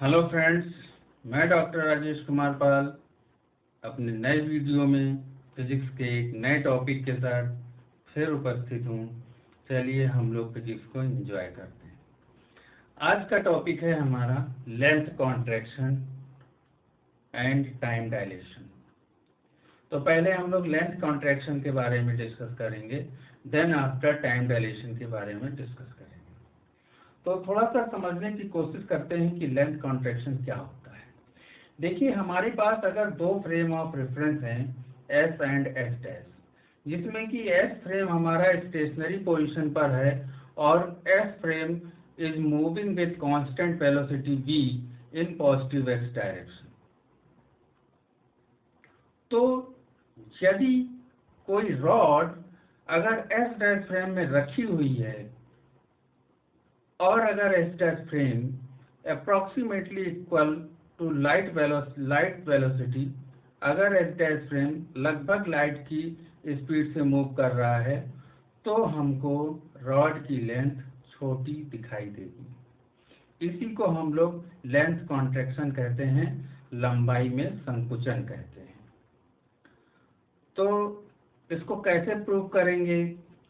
Hello friends, मैं doctor Rajesh Kumar Pal अपने नए वीडियो में फिजिक्स के एक नए टॉपिक के साथ फिर उपस्थित हूँ। चलिए हम लोग फिजिक्स को एंजॉय करते हैं। आज का टॉपिक है हमारा length contraction and time dilation. तो पहले हम लोग लेंथ कॉन्ट्रैक्शन के बारे में डिस्कस करेंगे, देन आफ्टर टाइम डायलेशन के बारे में डिस्कस करेंगे। तो थोड़ा सा समझने की कोशिश करते हैं कि लेंथ कॉन्ट्रैक्शन क्या होता है। देखिए, हमारे पास अगर दो फ्रेम ऑफ रेफरेंस हैं एस एंड एस डैश, जिसमें कि एस फ्रेम हमारा स्टेशनरी पोजीशन पर है और S frame is moving with constant velocity v in positive X direction. तो यदि कोई रॉड अगर एस डैश फ्रेम में रखी हुई है और अगर S dash frame approximately equal to light velocity, अगर एस डैश फ्रेम लगभग लाइट की स्पीड से मूव कर रहा है तो हमको रॉड की लेंथ छोटी दिखाई देगी। इसी को हम लोग लेंथ कॉन्ट्रैक्शन कहते हैं, लंबाई में संकुचन कहते हैं। तो इसको कैसे प्रूव करेंगे,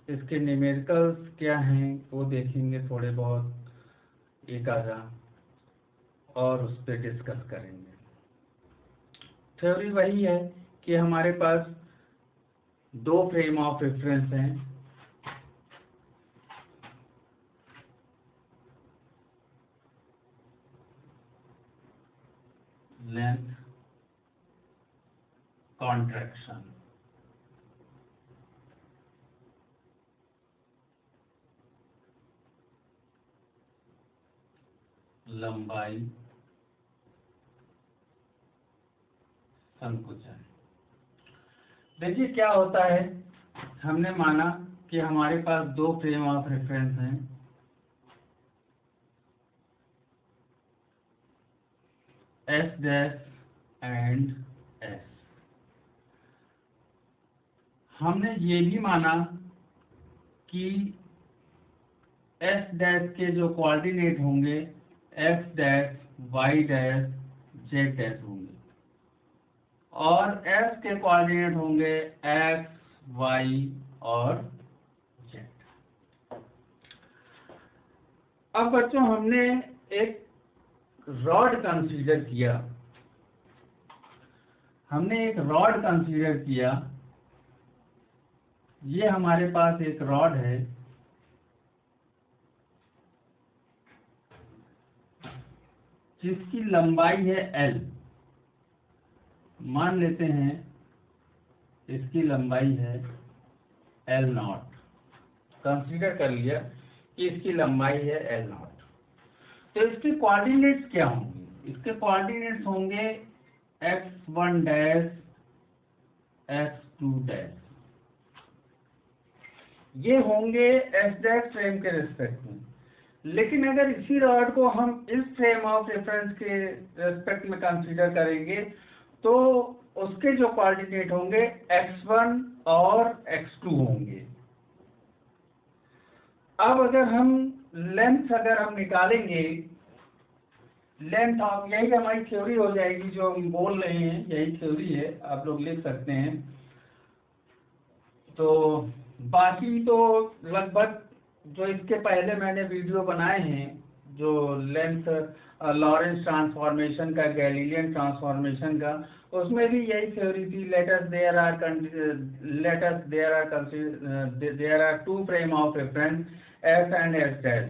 इसके न्यूमेरिकल्स क्या हैं वो देखेंगे थोड़े बहुत एक आधा, और उस पर डिस्कस करेंगे। थ्योरी वही है कि हमारे पास दो फ्रेम ऑफ रेफरेंस हैं, लेंथ कॉन्ट्रैक्शन, लंबाई संकुचन। देखिए क्या होता है, हमने माना कि हमारे पास दो फ्रेम ऑफ रेफरेंस हैं एस डैश एंड एस। हमने ये भी माना कि एस डैश के जो कोऑर्डिनेट होंगे X dash Y dash Z dash होंगे और एस के कोऑर्डिनेट होंगे एक्स वाई और जेड। अब बच्चों, हमने एक रॉड कंसीडर किया, ये हमारे पास एक रॉड है जिसकी लंबाई है L। मान लेते हैं इसकी लंबाई है L0। कंसीडर कर लिया कि इसकी लंबाई है L0। तो इसके कोऑर्डिनेट्स क्या होंगे? इसके कोऑर्डिनेट्स होंगे x1 डैश x2 डैश। ये होंगे एस डैश फ्रेम के रिस्पेक्ट में। लेकिन अगर इसी रॉड को हम इस फ्रेम ऑफ रेफरेंस के रिस्पेक्ट में कंसीडर करेंगे तो उसके जो कोऑर्डिनेट होंगे x1 और x2 होंगे। अब अगर हम लेंथ निकालेंगे, लेंथ ऑफ, यही हमारी थ्योरी हो जाएगी, जो हम बोल रहे हैं यही थ्योरी है, आप लोग लिख सकते हैं। तो बाकी तो लगभग जो इसके पहले मैंने वीडियो बनाए हैं, जो लेंथ लॉरेंस ट्रांसफॉर्मेशन का, गैलीलियन ट्रांसफॉर्मेशन का, उसमें भी यही थ्योरी थी। There are two frame of reference S and S dash.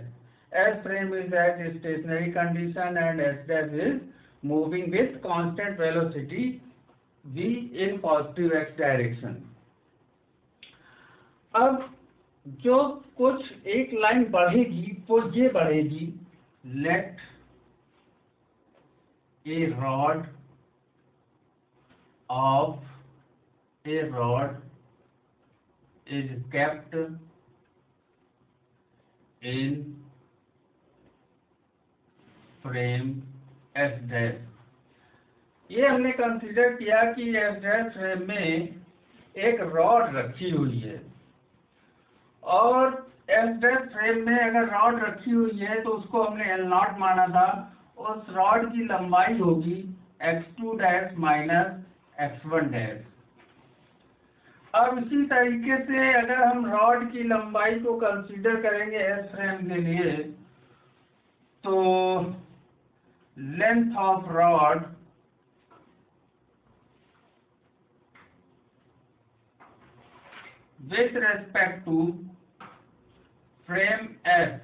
S frame is at stationary condition and S dash is moving with constant velocity v in positive X direction. अब जो कुछ एक line बढ़ेगी वो ये बढ़ेगी, let a rod is kept in frame S dash. ये हमने कंसीडर किया कि एस डैश फ्रेम में एक रॉड रखी हुई है और एस डैश फ्रेम में अगर रॉड रखी हुई है तो उसको हमने L0 माना था उस रॉड की लंबाई होगी x2 dash minus x1 dash. अब इसी तरीके से अगर हम रॉड की लंबाई को कंसीडर करेंगे एस फ्रेम के लिए, तो length of rod with respect to frame S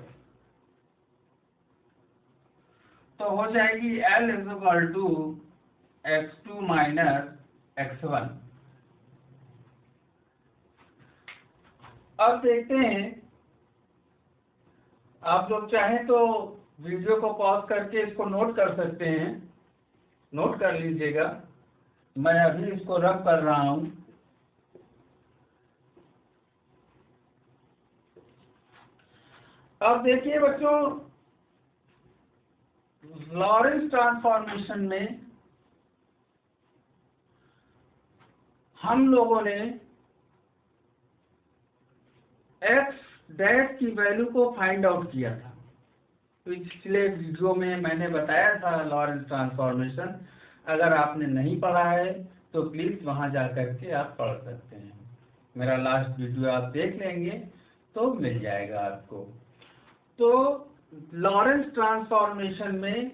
तो हो जाएगी L is equal to x2 minus x1। अब देखते हैं, आप लोग चाहें तो वीडियो को पॉज करके इसको नोट कर सकते हैं, नोट कर लीजिएगा। मैं अभी इसको रब कर रहा हूं। अब देखिए बच्चों, लॉरेंस ट्रांसफॉर्मेशन में हम लोगों ने x डैश की वैल्यू को फाइंड आउट किया था। पिछले वीडियो में मैंने बताया था लॉरेंस ट्रांसफॉर्मेशन। अगर आपने नहीं पढ़ा है तो प्लीज वहां जाकर के आप पढ़ सकते हैं। मेरा लास्ट वीडियो आप देख लेंगे तो मिल जाएगा आपको। तो लॉरेंस ट्रांसफॉर्मेशन में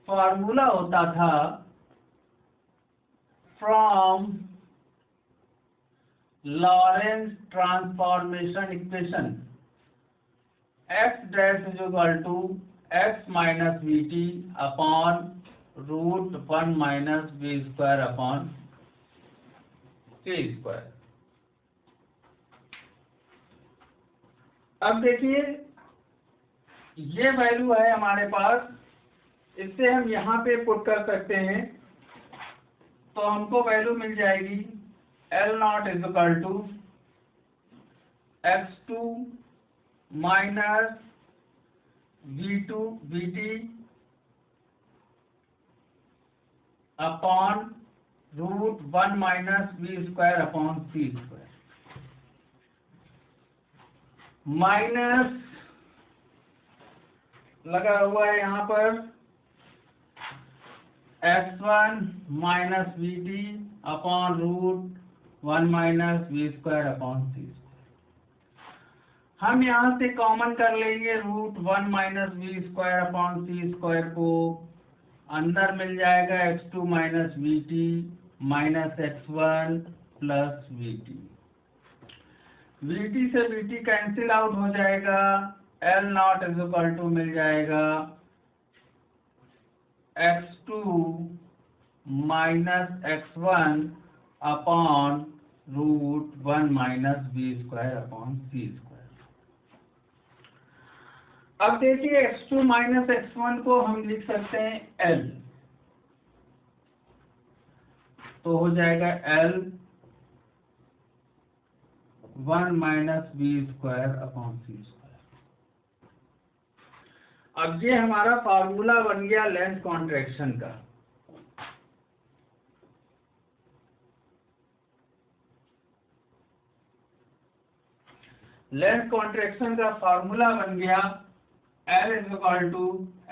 फॉर्मूला होता था from Lorentz transformation equation x dash is equal to x minus V T upon root 1 minus V square upon T square. अब देखिए, ये वैल्यू है हमारे पास, इससे हम यहाँ पे पुट कर सकते हैं। तो हमको वैल्यू मिल जाएगी L not is equal to x2 minus V T upon root 1 minus V square upon C square, minus लगा हुआ है यहाँ पर x1 minus V T upon root 1 minus V square upon C. हम यहाँ से कॉमन कर लेंगे root 1 minus V square upon C square को, अंदर मिल जाएगा x2 minus V T minus x1 plus V T. V T से वी टी कैंसिल आउट हो जाएगा, L not is equal to मिल जाएगा x2 minus x1 upon root 1 minus V square upon C square. अब देखिए x2 minus x1 को हम लिख सकते हैं L, तो हो जाएगा L 1 minus V square upon C square. अब ये हमारा फार्मूला बन गया लेंथ कॉन्ट्रैक्शन का। लेंथ कॉन्ट्रैक्शन का फार्मूला बन गया L is equal to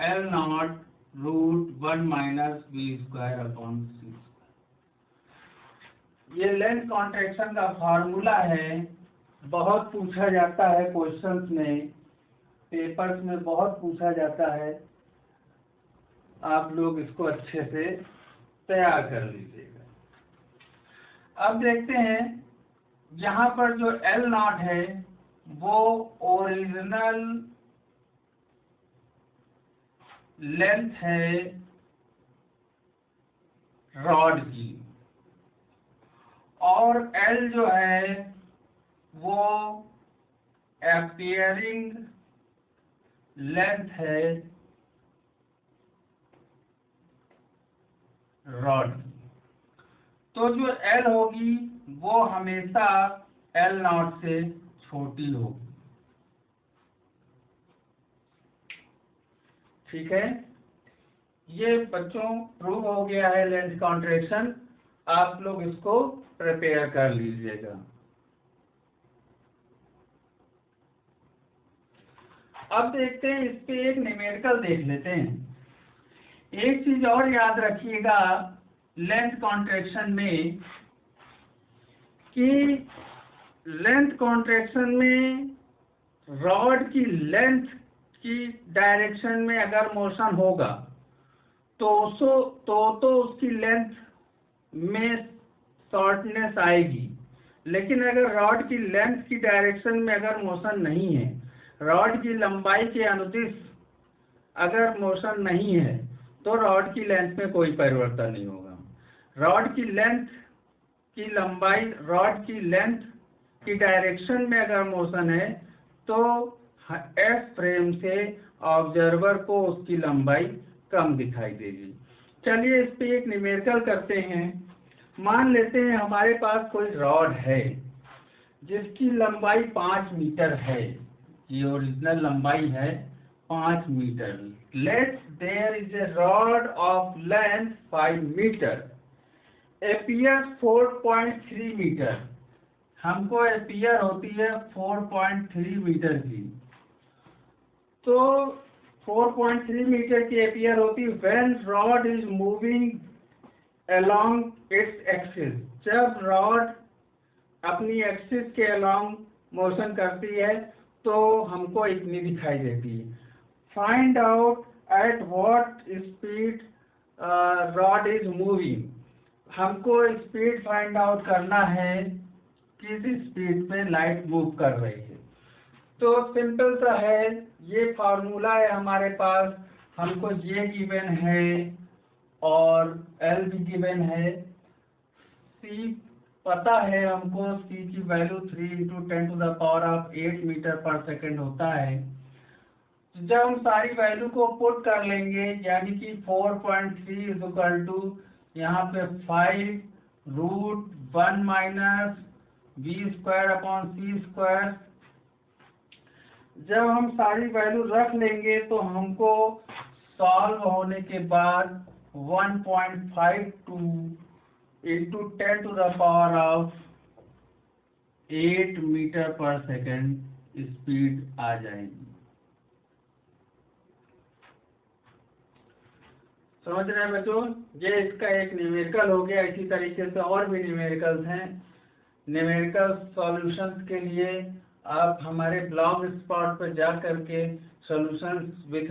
L naught root 1 minus V square upon C square. ये लेंथ कॉन्ट्रैक्शन का फार्मूला है, बहुत पूछा जाता है क्वेश्चंस में, पेपर्स में बहुत पूछा जाता है। आप लोग इसको अच्छे से तैयार कर लीजिएगा। अब देखते हैं, यहाँ पर जो L नॉट है वो ओरिजिनल लेंथ है रॉड की, और L जो है वो अपीयरिंग लेंथ है रॉड की। तो जो L होगी वो हमेशा L नॉट से छोटी होगी। ठीक है, ये बच्चों प्रूव हो गया है लेंथ कॉन्ट्रैक्शन। आप लोग इसको प्रिपेयर कर लीजिएगा। अब देखते हैं, इस पे एक न्यूमेरिकल देख लेते हैं। एक चीज और याद रखिएगा लेंथ कॉन्ट्रैक्शन में, कि लेंथ कॉन्ट्रैक्शन में रॉड की लेंथ की डायरेक्शन में अगर मोशन होगा तो उसकी लेंथ में शॉर्टनेस आएगी। लेकिन अगर रॉड की लेंथ की डायरेक्शन में अगर मोशन नहीं है, रॉड की लंबाई के अनुदिश अगर मोशन नहीं है, तो रॉड की लेंथ में कोई परिवर्तन नहीं होगा। रॉड की लेंथ की लंबाई, रॉड की लेंथ की डायरेक्शन में अगर मोशन है तो एस फ्रेम से ऑब्जर्वर को उसकी लंबाई कम दिखाई देगी। चलिए इस पे एक न्यूमेरिकल करते हैं। मान लेते हैं हमारे पास कोई रॉड है जिसकी लंबाई 5 मीटर है, ये ओरिजिनल लंबाई है 5 metre. Let's there is a rod of length 5 metre, appear 4.3 metre. हमको एपियर होती है 4.3 मीटर की, तो 4.3 मीटर की एपियर होती है when rod is moving along its axis. जब रॉड अपनी एक्सिस के अलोंग मोशन करती है तो हमको इतनी दिखाई देती है। Find out at what speed rod is moving. हमको स्पीड फाइंड आउट करना है, किस स्पीड पे लाइट मूव कर रही है। तो सिंपल सा है, ये फार्मूला है हमारे पास। हमको ये गिवन है और एल भी गिवन है, सी पता है हमको, सी की वैल्यू 3 × 10⁸ मीटर पर सेकेंड होता है। जब हम सारी वैल्यू को पुट कर लेंगे, यानी कि 4.3 इक्वल टू यहाँ पे 5√1 - v²/c²। जब हम सारी वैल्यू रख लेंगे तो हमको सॉल्व होने के बाद 1.52 × 10⁸ मीटर पर सेकेंड स्पीड आ जाएगी। समझ रहे हैं बच्चों? ये इसका एक न्यूमेरिकल हो गया। इसी तरीके से और भी न्यूमेरिकल्स हैं। न्यूमेरिकल सॉल्यूशंस के लिए आप हमारे ब्लॉग स्पॉट पर जा करके सॉल्यूशंस विथ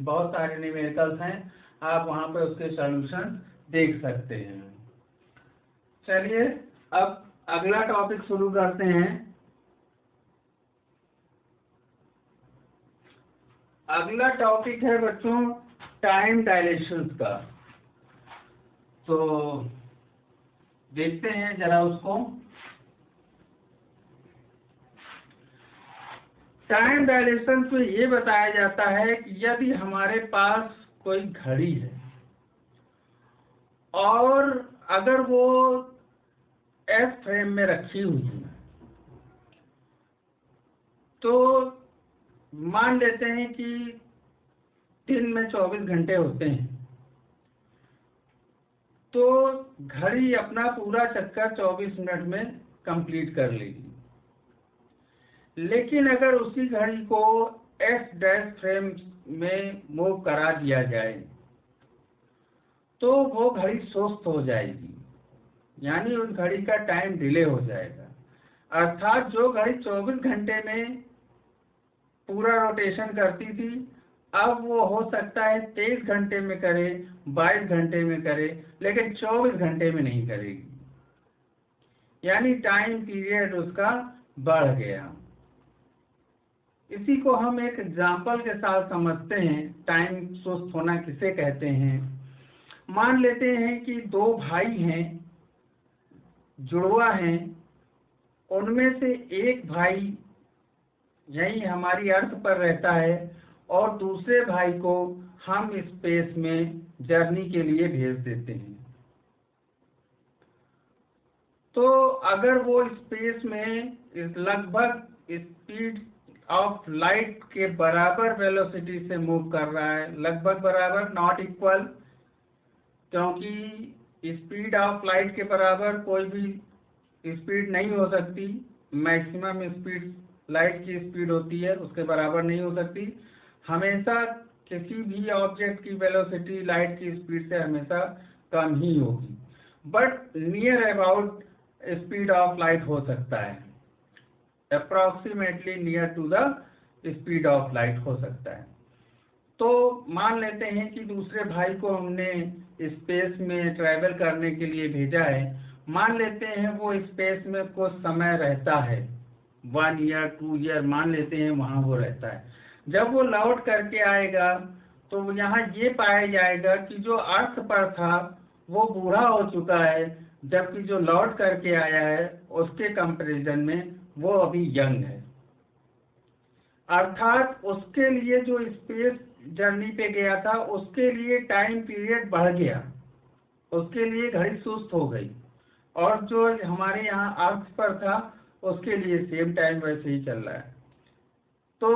बहुत सारे न्यूमेरिकल्स हैं, आप वहां पर उसके सॉल्यूशन देख सकते हैं। चलिए अब अगला टॉपिक शुरू करते हैं। अगला टॉपिक है बच्चों टाइम डायलेशन का। तो देखते हैं जरा उसको। टाइम डायलेशन में ये बताया जाता है कि यदि हमारे पास कोई घड़ी है और अगर वो एस फ्रेम में रखी हुई है, तो मान लेते हैं कि दिन में 24 घंटे होते हैं, तो घड़ी अपना पूरा चक्कर 24 मिनट में कंप्लीट कर लेगी। लेकिन अगर उसी घड़ी को एस डैश फ्रेम में मूव करा दिया जाए तो वो घड़ी सुस्त हो जाएगी, यानी उस घड़ी का टाइम डिले हो जाएगा। अर्थात जो घड़ी 24 घंटे में पूरा रोटेशन करती थी, अब वो हो सकता है 23 घंटे में करे, 22 घंटे में करे, लेकिन 24 घंटे में नहीं करेगी, यानी टाइम पीरियड उसका बढ़ गया। इसी को हम एक एग्जाम्पल के साथ समझते हैं, टाइम सुस्त होना किसे कहते हैं। मान लेते हैं कि दो भाई हैं, जुड़वा हैं, उनमें से एक भाई यही हमारी अर्थ पर रहता है और दूसरे भाई को हम स्पेस में जर्नी के लिए भेज देते हैं। तो अगर वो स्पेस में लगभग स्पीड ऑफ लाइट के बराबर वेलोसिटी से मूव कर रहा है, लगभग बराबर, नॉट इक्वल, क्योंकि स्पीड ऑफ लाइट के बराबर कोई भी स्पीड नहीं हो सकती। मैक्सिमम स्पीड लाइट की स्पीड होती है, उसके बराबर नहीं हो सकती। हमेशा किसी भी ऑब्जेक्ट की वेलोसिटी लाइट की स्पीड से हमेशा कम ही होगी, but near about speed of light हो सकता है, approximately near to the speed of light हो सकता है। तो मान लेते हैं कि दूसरे भाई को हमने स्पेस में ट्रैवल करने के लिए भेजा है। मान लेते हैं वो स्पेस में कुछ समय रहता है, 1 ईयर 2 ईयर मान लेते हैं वहाँ वो रहता है। जब वो लौट करके आएगा तो यहाँ ये पाया जाएगा कि जो अर्थ पर था वो बूढ़ा हो चुका है, जबकि जो लौट करके आया है उसके कंपैरिजन में वो अभी यंग है। अर्थात उसके लिए जो स्पेस जर्नी पे गया था उसके लिए टाइम पीरियड बढ़ गया, उसके लिए घड़ी सुस्त हो गई, और जो हमारे यहाँ अर्थ पर था उसके लिए सेम टाइम वैसे ही चल रहा है। तो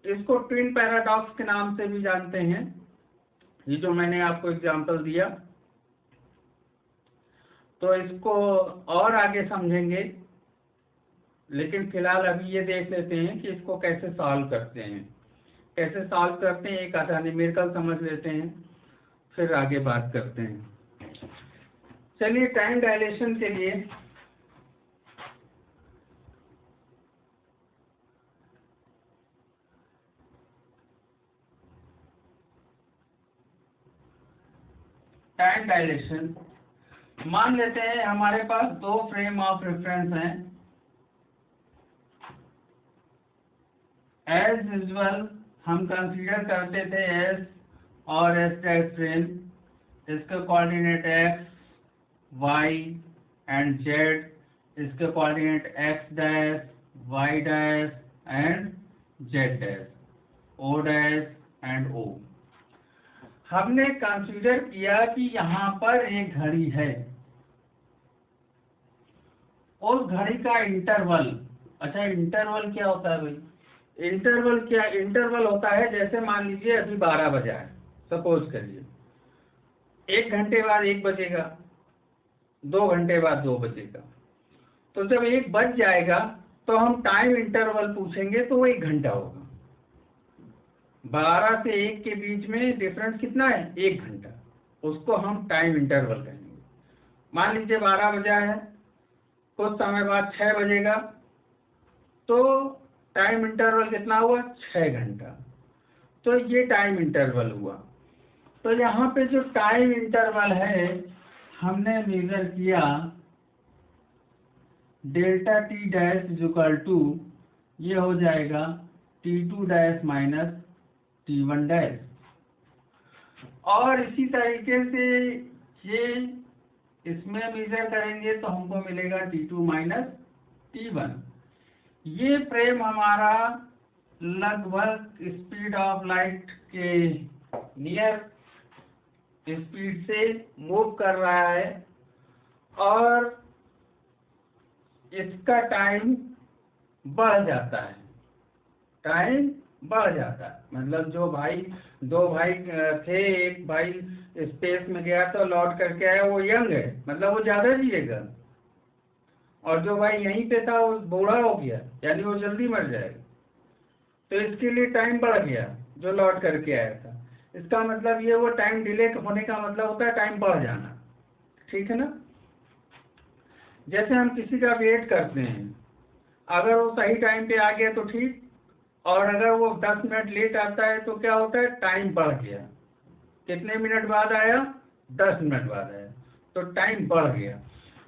इसको ट्विन पैराडॉक्स के नाम से भी जानते हैं, ये जो मैंने आपको एग्जांपल दिया। तो इसको और आगे समझेंगे, लेकिन फिलहाल अभी ये देख लेते हैं कि इसको कैसे सॉल्व करते हैं। कैसे सॉल्व करते हैं एक आधा न्यूमेरिकल समझ लेते हैं, फिर आगे बात करते हैं। चलिए टाइम डायलेशन के लिए टाइम डायलेशन मान लेते हैं हमारे पास दो फ्रेम ऑफ रेफरेंस हैं। एज यूजुअल हम कंसीडर करते थे एस और एस डैश फ्रेम, इसके coordinate X Y and Z, इसके coordinate X dash Y dash and Z dash, O dash and O. हमने कंसीडर किया कि यहाँ पर एक घड़ी है, उस घड़ी का इंटरवल। अच्छा, इंटरवल क्या होता है भाई? इंटरवल क्या? इंटरवल होता है जैसे मान लीजिए अभी 12 बजा है, सपोज करिए 1 घंटे बाद 1 बजेगा, 2 घंटे बाद 2 बजेगा। तो जब 1 बज जाएगा तो हम टाइम इंटरवल पूछेंगे तो वो 1 घंटा होगा। 12 से 1 के बीच में डिफरेंस कितना है? 1 घंटा, उसको हम टाइम इंटरवल कहेंगे। मान लीजिए 12 बजा है, कुछ समय बाद 6 बजेगा, तो टाइम इंटरवल कितना हुआ? 6 घंटा। तो ये टाइम इंटरवल हुआ। तो यहाँ पे जो टाइम इंटरवल है हमने मेजर किया delta T dash equal to, ये हो जाएगा T2 dash minus T1 dash. और इसी तरीके से ये इसमें मेजर करेंगे तो हमको मिलेगा T2 माइनस T1। ये फ्रेम हमारा लगभग स्पीड ऑफ लाइट के नियर स्पीड से मूव कर रहा है, और इसका टाइम बढ़ जाता है, टाइम बढ़ जाता है। मतलब जो भाई, 2 भाई थे, एक भाई स्पेस में गया तो लौट करके आया, वो यंग है, मतलब वो ज्यादा जिएगा, और जो भाई यहीं पे था वो बूढ़ा हो गया, यानी वो जल्दी मर जाएगा। तो इसके लिए टाइम बढ़ गया जो लौट करके आया था। इसका मतलब ये, वो टाइम डिले होने का मतलब होता है टाइम बढ़ जाना, ठीक है ना। जैसे हम किसी का वेट करते हैं, अगर वो सही टाइम पे आ गया तो ठीक, और अगर वो 10 मिनट लेट आता है तो क्या होता है? टाइम बढ़ गया। कितने मिनट बाद आया? 10 मिनट बाद आया, तो टाइम बढ़ गया।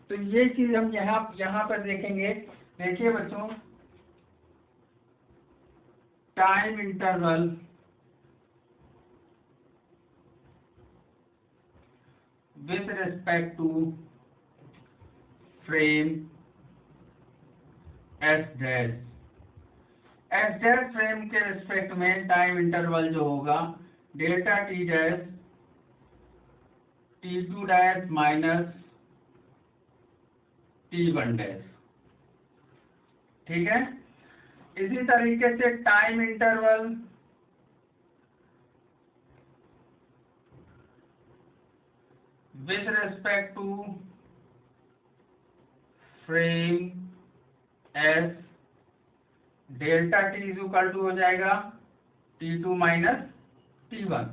तो ये चीज हम यहाँ पर देखेंगे। देखिए बच्चों, time interval with respect to frame S dash, S dash frame के रिस्पेक्ट में टाइम इंटरवल जो होगा delta T dash T2 dash minus T1 dash, ठीक है। इसी तरीके से time interval with respect to frame S delta T is equal to हो जाएगा T2 माइनस T1।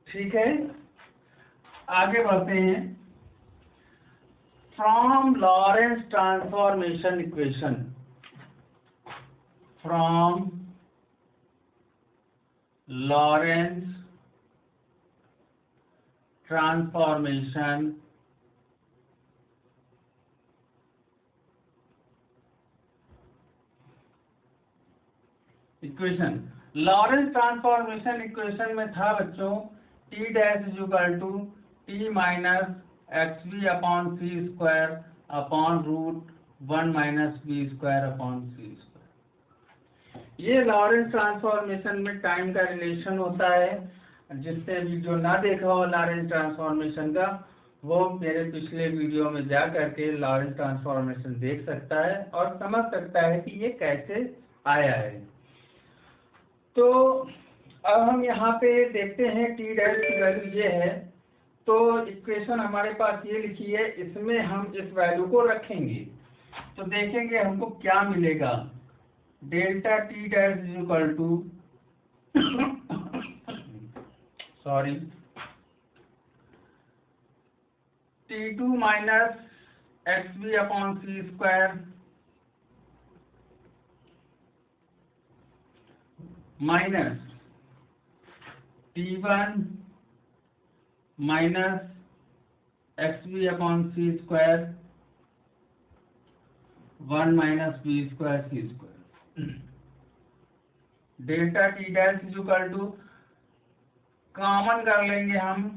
ठीक है, आगे बढ़ते हैं। From Lorentz transformation equation, from Lorentz transformation equation, Lorentz transformation equation में था बच्चों T dash is equal to T minus X V upon C square upon root 1 minus B square upon C square. ये Lorentz transformation में time का relation होता है। जिसने video ना देखा हो लॉरेंस ट्रांसफॉर्मेशन का, वो मेरे पिछले वीडियो में जा करके लॉरेंस ट्रांसफॉर्मेशन देख सकता है और समझ सकता है कि ये कैसे आया है। तो अब हम यहाँ पे देखते हैं T डैश की वैल्यू ये है, तो इक्वेशन हमारे पास ये लिखी है, इसमें हम इस वैल्यू को रखेंगे तो देखेंगे हमको क्या मिलेगा। Delta T dash is equal to sorry T2 minus X V upon C square minus T1 minus X V upon C square 1 minus B square C square. Delta T dash is equal to, common कर लेंगे हम,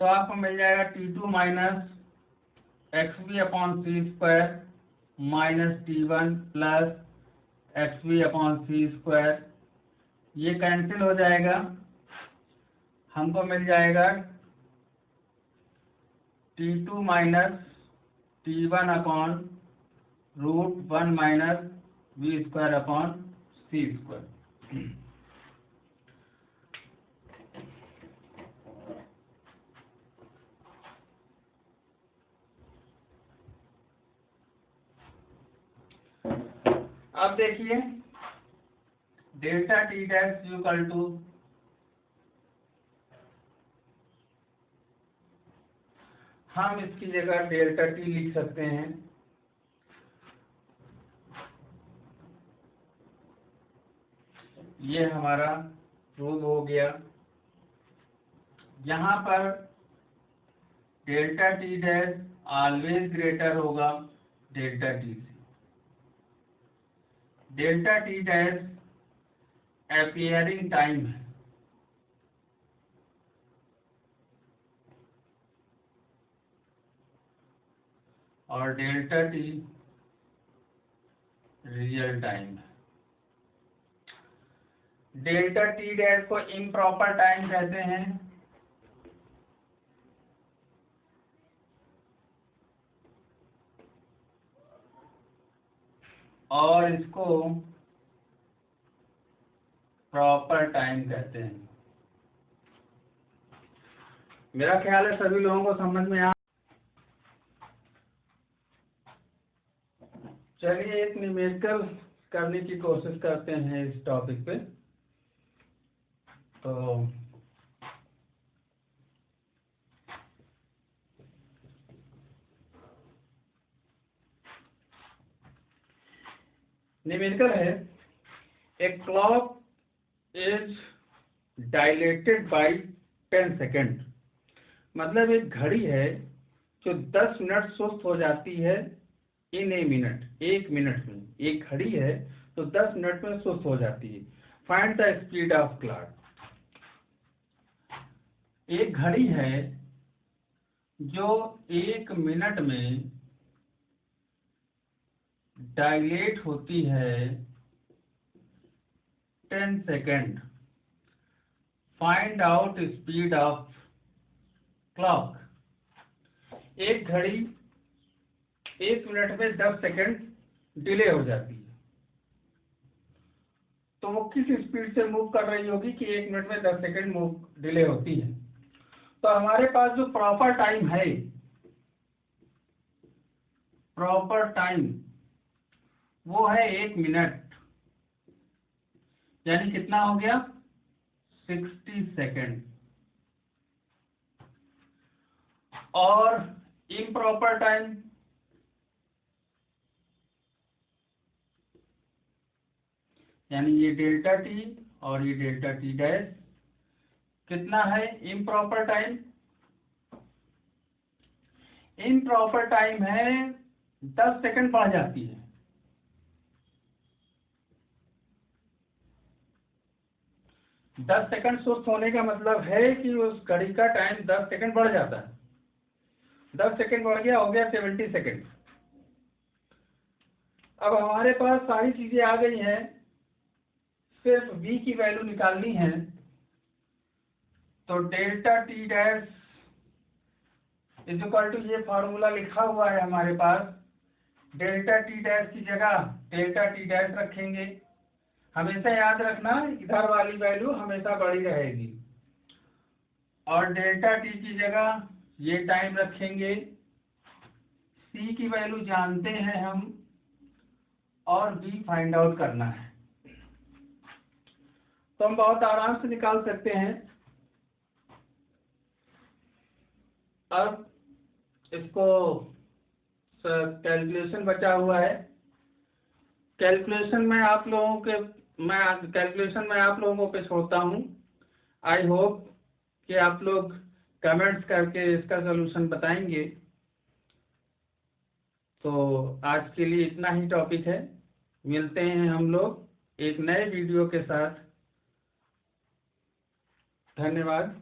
तो आपको मिल जाएगा T2 minus X V upon C square minus T1 plus X V upon C square. ये cancel हो जाएगा, हमको मिल जाएगा T2 minus T1 upon root 1 minus V square upon C square. अब देखिए delta T dash equal to, हम इसकी जगह डेल्टा T लिख सकते हैं। ये हमारा प्रूव हो गया। यहाँ पर delta T dash always greater होगा डेल्टा T से। Delta T dash appearing time है और डेल्टा T रियल टाइम है। डेल्टा T डैश को इम्प्रॉपर टाइम कहते हैं और इसको प्रॉपर टाइम कहते हैं। मेरा ख्याल है सभी लोगों को समझ में आ। चलिए एक न्यूमेरिकल करने की कोशिश करते हैं इस टॉपिक पे। तो न्यूमेरिकल है, a clock is dilated by 10 second. मतलब एक घड़ी है जो 10 मिनट सुस्त हो जाती है इन ए मिनट, 1 मिनट में। एक घड़ी है तो 10 मिनट में सुस्त हो जाती है। Find the speed of clock. एक घड़ी है जो 1 मिनट में डायलेट होती है 10 second. Find out speed of clock. एक घड़ी 1 मिनट में 10 सेकेंड डिले हो जाती है, तो वो किस स्पीड से मूव कर रही होगी कि 1 मिनट में 10 सेकेंड मूव डिले होती है। तो हमारे पास जो प्रॉपर टाइम है, प्रॉपर टाइम वो है 1 मिनट, यानी कितना हो गया 60 सेकेंड। और इम्प्रॉपर टाइम यानी ये डेल्टा टी और ये डेल्टा टी डैश कितना है इम्प्रॉपर टाइम? इम्प्रॉपर टाइम है 10 सेकंड बढ़ जाती है। दस सेकंड सुस्त होने का मतलब है कि उस घड़ी का टाइम 10 सेकंड बढ़ जाता है। 10 सेकंड बढ़ गया, हो गया 70 सेकंड। अब हमारे पास सारी चीजें आ गई हैं, सिर्फ v की वैल्यू निकालनी है। तो delta T dash is equal to, ये फॉर्मूला लिखा हुआ है हमारे पास, डेल्टा टी डैश की जगह डेल्टा टी डैश रखेंगे। हमेशा याद रखना इधर वाली वैल्यू हमेशा बड़ी रहेगी। और डेल्टा टी की जगह ये टाइम रखेंगे। c की वैल्यू जानते हैं हम, और v फाइंड आउट करना है। तो हम बहुत आराम से निकाल सकते हैं। अब इसको कैलकुलेशन बचा हुआ है, कैलकुलेशन में आप लोगों पे छोड़ता हूँ। आई होप कि आप लोग कमेंट्स करके इसका सलूशन बताएंगे। तो आज के लिए इतना ही टॉपिक है, मिलते हैं हम लोग एक नए वीडियो के साथ। धन्यवाद।